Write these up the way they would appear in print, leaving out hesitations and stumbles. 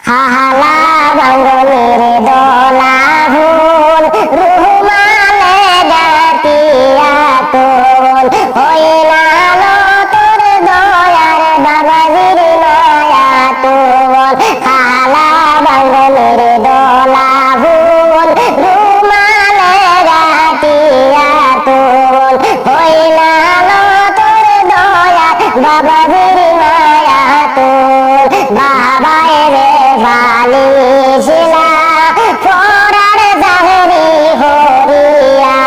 হালা বাঙ্গনের দোলা ফুল রুমালে গাতিয়া তোল হইলা তোর দয়ার বাবাজির মায়া তোল হালা বাঙ্গনের দোলা ফুল রুমালে গাতিয়া তোল হইলা তোর দয়ার বাবাজির মায়া তোল বাবায় রে ভালিছিলা ফরার জাহরি হরিয়া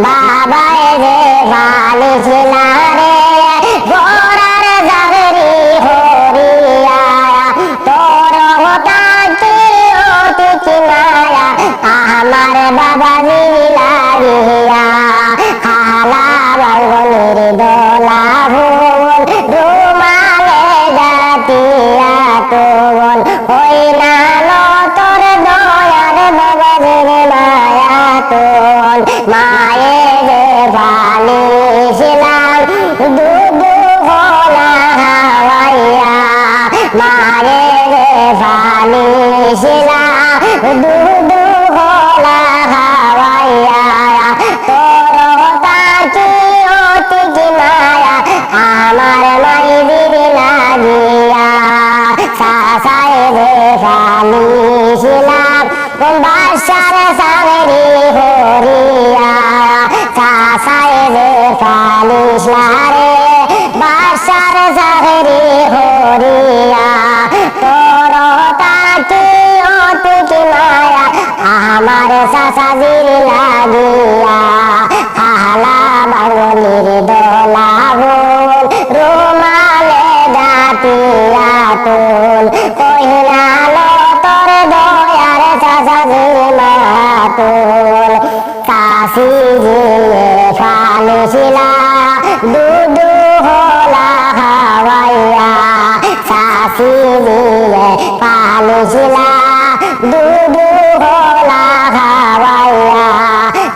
বাবায় রে ভালিছিলা রে ফরার জাহরি হরিয়া তোর হতাকি অতি চিনায়া আমার বাবা লাগিয়া খালা বাঙ্গনের দোলা ফুল রুমালে গাতিয়া তোল হইলা তোর দয়ার বাবাজির মায়া তোল মায়ের ভালিছিলাম দুধু হলা হাওয়াইয়া মায়ের ভালিছিলাম দুধু হলা হাওয়াইয়া তোর তাকি অতি মায়া আমার মাইদির লাগিয়া সাসায় রে ভালিছিলাম বাসার সাগরি হরিয়া সাসায় রে ভালিছিলা রে বাসার সাগরি হরিয়া তোর তাকি অতি মায়া আমার সাসাজির লাগিয়া হালা বাঙ্গনের দোলা ফুল রুমালে গাতিয়া তোল কহিলা তোর দয়ার সাসাজির মায়া তোল কাশি জিয়ে ফালিছিলা দুধু হলা হাওয়াইয়া কাশি জিয়ে ফালিছিলা দুধু হলা হাওয়াইয়া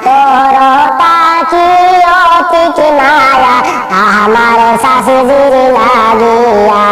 তোর তাকি অতি মায়া আমার শাশুড়ির লাগিয়া